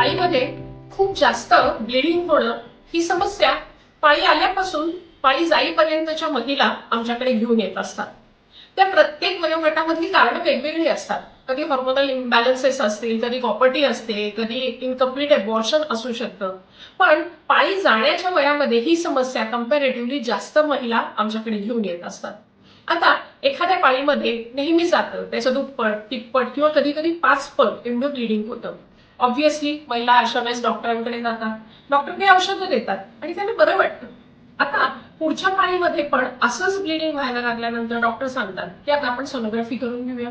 पाळीमध्ये खूप जास्त ब्लिडिंग होणं ही समस्या पाळी आल्यापासून पाळी जाईपर्यंतच्या महिला आमच्याकडे घेऊन येत असतात. त्या प्रत्येक वयोगटामधली कारणं वेगवेगळी असतात. कधी हॉर्मोनल इम्बॅलन्सेस असतील, कधी प्रॉपर्टी असते, कधी इनकम्प्लीट अबॉर्शन असू शकतं. पण पाळी जाण्याच्या वयामध्ये ही समस्या कम्पॅरेटिव्हली जास्त महिला आमच्याकडे घेऊन येत असतात. आता एखाद्या पाळीमध्ये नेहमी जातं त्याचं दुप्पट, तिप्पट किंवा कधी कधी 5 पट एवढं ब्लिडिंग होतं. ऑब्व्हियसली महिला अशा वेळेस डॉक्टरांकडे जातात, डॉक्टर काही औषधं देतात आणि त्यांना बरं वाटतं. आता पुढच्या पाळीमध्ये पण असंच ब्लिडिंग व्हायला लागल्यानंतर डॉक्टर सांगतात की आता आपण सोनोग्राफी करून घेऊया.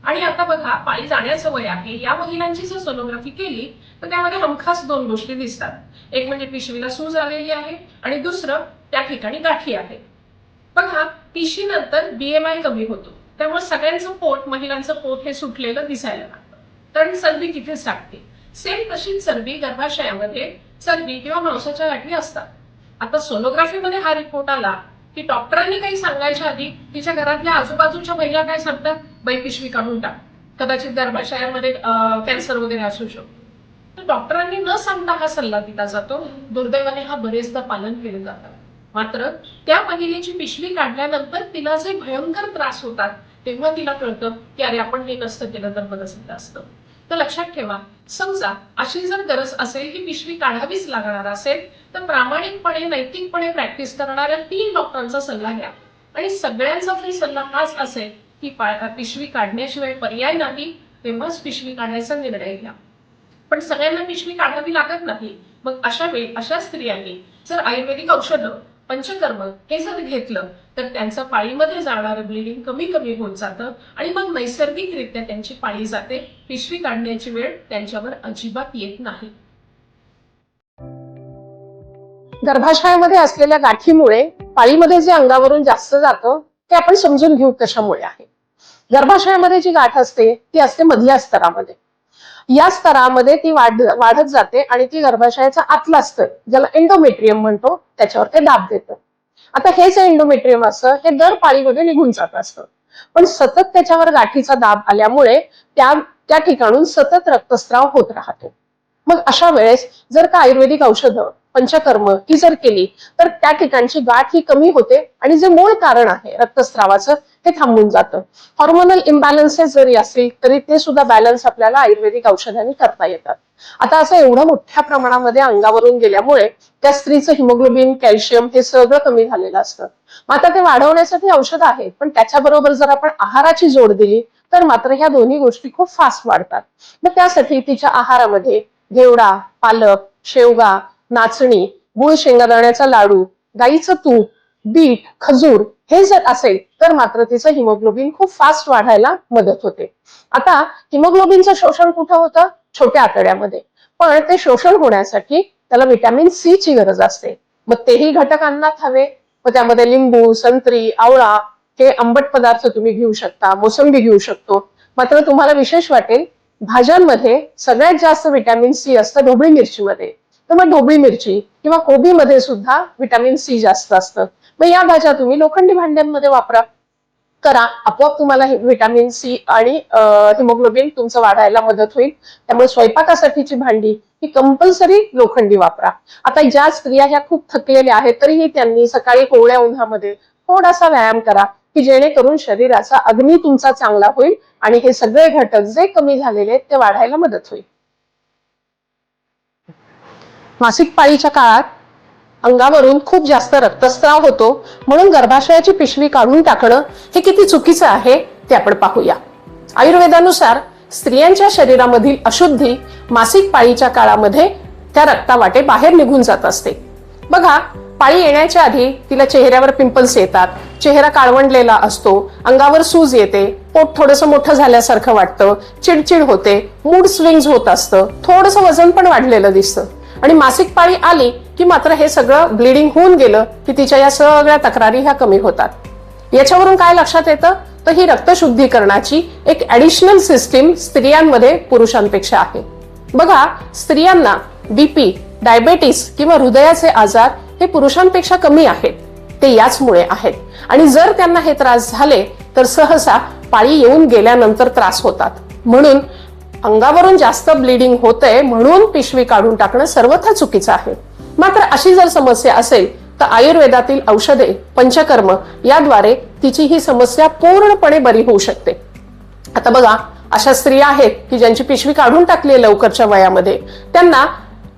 आणि आता बघा, पाळी जाण्याचं वय आहे, या महिलांची जर सोनोग्राफी केली तर त्यामध्ये हमखास 2 गोष्टी दिसतात. एक म्हणजे पिशवीला सूज आलेली आहे आणि दुसरं त्या ठिकाणी गाठी आहे. बघा, पिशवीनंतर बीएमआय कमी होतो, त्यामुळे सगळ्यांचं पोट, महिलांचं पोट हे सुटलेलं दिसायला लागतं, कारण चरबी तिथेच टाकते. सेम तशीच चरबी गर्भाशयामध्ये चरबी किंवा मांसाच्या गाठी असतात. आता सोनोग्राफीमध्ये हा रिपोर्ट आला की डॉक्टरांनी काही सांगायच्या आधी तिच्या घरातल्या आजूबाजूच्या महिला काय सांगतात, बाई पिशवी काढून टाक, कदाचित गर्भाशयामध्ये कॅन्सर वगैरे असू शकतो. तर डॉक्टरांनी न सांगता हा सल्ला दिला जातो. दुर्दैवाने हा बरेचदा पालन केलं जातं. मात्र त्या महिलेची पिशवी काढल्यानंतर तिला जे भयंकर त्रास होतात तेव्हा तिला कळतं की अरे, आपण हे नसतं केलं तर बरं झालं असतं. तर लक्षात ठेवा, समजा अशी जर गरज असेल की पिशवी काढावीच लागणार असेल तर प्रामाणिकपणे, नैतिकपणे प्रॅक्टिस करणाऱ्या 3 डॉक्टरांचा सल्ला घ्या. आणि सगळ्यांचा फ्री सल्ला हाच असेल की पिशवी काढण्याशिवाय पर्याय नाही, तेव्हाच पिशवी काढण्याचा निर्णय घ्या. पण सगळ्यांना पिशवी काढावी लागत नाही. मग अशा वेळी अशा स्त्रियांनी जर आयुर्वेदिक औषधं, पंचकर्म हे जर घेतलं तर त्यांचं पाळीमध्ये जाणारं ब्लिडिंग कमी कमी होत जातं आणि मग नैसर्गिकरित्या त्यांची पाळी जाते. पिशवी काढण्याची वेळ त्यांच्यावर अजिबात येत नाही. गर्भाशयामध्ये असलेल्या गाठीमुळे पाळीमध्ये जे अंगावरून जास्त जातं ते आपण समजून घेऊ कशामुळे आहे. गर्भाशयामध्ये जी गाठ असते ती असते मधल्या स्तरामध्ये. या स्तरामध्ये ती वाढत जाते आणि ती गर्भाशयाचा आतला स्तर, ज्याला एंडोमेट्रियम म्हणतो, त्याच्यावर ते दाब देतं. आता हेच एंडोमेट्रियम असं हे दर पाळीमध्ये निघून जात असतं. पण सतत त्याच्यावर गाठीचा दाब आल्यामुळे त्या ठिकाणून सतत रक्तस्राव होत राहतो. मग अशा वेळेस जर का आयुर्वेदिक औषधं, पंचकर्म ही जर केली तर त्या ठिकाणची गाठ ही कमी होते आणि जे मूळ कारण आहे रक्तस्रावाचं ते थांबून जातं. हॉर्मोनल इम्बॅलन्सेस जरी असतील तरी ते सुद्धा बॅलन्स आपल्याला आयुर्वेदिक औषधांनी करता येतात. आता असं एवढं मोठ्या प्रमाणामध्ये अंगावरून गेल्यामुळे त्या स्त्रीचं हिमोग्लोबिन, कॅल्शियम हे सगळं कमी झालेलं असतं. मग आता ते वाढवण्यासाठी औषध आहे, पण त्याच्याबरोबर जर आपण आहाराची जोड दिली तर मात्र ह्या दोन्ही गोष्टी खूप फास्ट वाढतात. मग त्यासाठी तिच्या आहारामध्ये घेवडा, पालक, शेवगा, नाचणी, गुळ शेंगदाण्याचा लाडू, गाईचं तूप, बीट, खजूर हे जर असेल तर मात्र तिचं हिमोग्लोबिन खूप फास्ट वाढायला मदत होते. आता हिमोग्लोबिनचं शोषण कुठं होतं? छोट्या आतड्यामध्ये. पण ते शोषण होण्यासाठी त्याला व्हिटॅमिन सी ची गरज असते. मग तेही घटक अन्नात हवे. मग त्यामध्ये लिंबू, संत्री, आवळा हे आंबट पदार्थ तुम्ही घेऊ शकता, मोसंबी घेऊ शकतो. मात्र तुम्हाला विशेष वाटेल, भाज्यांमध्ये सगळ्यात जास्त व्हिटॅमिन सी असतं ढोबळी मिरचीमध्ये. तर मग ढोबळी मिरची किंवा कोबीमध्ये सुद्धा व्हिटॅमिन सी जास्त असतं. मग या भाज्या तुम्ही लोखंडी भांड्यांमध्ये वापरा, करा, आपोआप तुम्हाला व्हिटॅमिन सी आणि हिमोग्लोबिन तुमचं वाढायला मदत होईल. त्यामुळे स्वयंपाकासाठीची भांडी ही कंपल्सरी लोखंडी वापरा. आता ज्या स्त्रिया ह्या खूप थकलेल्या आहेत तरीही त्यांनी सकाळी कोवळ्या उन्हामध्ये थोडासा व्यायाम करा की जेणेकरून शरीराचा अग्नी तुमचा चांगला होईल आणि हे सगळे घटक जे कमी झालेले आहेत ते वाढायला मदत होईल. मासिक पाळीच्या काळात अंगावरून खूप जास्त रक्तस्राव होतो, म्हणून गर्भाशयाची पिशवी काढून टाकणं हे किती चुकीचं आहे ते आपण पाहूया. आयुर्वेदानुसार स्त्रियांच्या शरीरामधील अशुद्धी मासिक पाळीच्या काळामध्ये त्या रक्तावाटे बाहेर निघून जात असते. बघा, पाळी येण्याच्या आधी तिला चेहऱ्यावर पिंपल्स येतात, चेहरा काळवंडलेला असतो, अंगावर सूज येते, पोट थोडंसं मोठं झाल्यासारखं वाटतं, चिडचिड होते, मूड स्विंग्स होत असतं, थोडंसं वजन पण वाढलेलं दिसतं. आणि मासिक पाळी आली की मात्र हे सगळं ब्लिडिंग होऊन गेलं की तिच्या या सगळ्या तक्रारी ह्या कमी होतात. याच्यावरून काय लक्षात येतं तर ही रक्तशुद्धीकरणाची एक ऍडिशनल सिस्टीम स्त्रियांमध्ये पुरुषांपेक्षा आहे. बघा, स्त्रियांना बीपी, डायबेटीस किंवा हृदयाचे आजार हे पुरुषांपेक्षा कमी आहेत. ते याचमुळे आहेत. आणि जर त्यांना हे त्रास झाले तर सहसा पाळी येऊन गेल्यानंतर त्रास होतात. म्हणून अंगावरून जास्त ब्लिडिंग होतंय म्हणून पिशवी काढून टाकणं सर्वथा चुकीचं आहे. मात्र अशी जर समस्या असेल तर आयुर्वेदातील औषधे, पंचकर्म याद्वारे तिची ही समस्या पूर्णपणे बरी होऊ शकते. आता बघा, अशा स्त्रिया आहेत की ज्यांची पिशवी काढून टाकली लवकरच्या वयामध्ये, त्यांना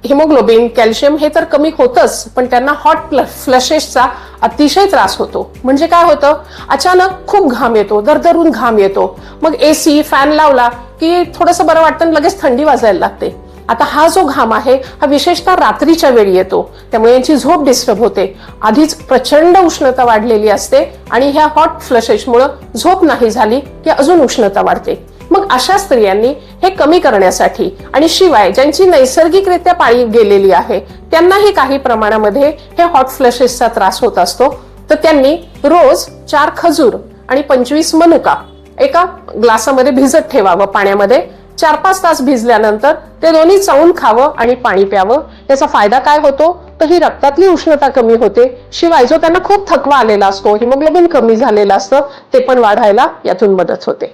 हिमोग्लोबिन, कॅल्शियम हे तर कमी होतच, पण त्यांना हॉट फ्लशेसचा अतिशय त्रास होतो. म्हणजे काय होतं, अचानक खूप घाम येतो, दरदरून घाम येतो. मग एसी, फॅन लावला की थोडंसं बरं वाटतं, लगेच थंडी वाजायला लागते. आता हा जो घाम आहे हा विशेषतः रात्रीच्या वेळी येतो, त्यामुळे यांची झोप डिस्टर्ब होते. आधीच प्रचंड उष्णता वाढलेली असते आणि ह्या हॉट फ्लशेसमुळे झोप नाही झाली की अजून उष्णता वाढते. मग अशा स्त्रियांनी हे कमी करण्यासाठी आणि शिवाय ज्यांची नैसर्गिकरित्या पाळी गेलेली आहे त्यांनाही काही प्रमाणामध्ये हे हॉट फ्लशेसचा त्रास होत असतो, तर त्यांनी रोज 4 खजूर आणि 25 मनुका एका ग्लासामध्ये भिजत ठेवावं पाण्यामध्ये. 4-5 तास भिजल्यानंतर ते दोन्ही चावून खावं आणि पाणी प्यावं. त्याचा फायदा काय होतो, तर ही रक्तातली उष्णता कमी होते. शिवाय जो त्यांना खूप थकवा आलेला असतो, हिमोग्लोबिन कमी झालेलं असतं, ते पण वाढायला यातून मदत होते.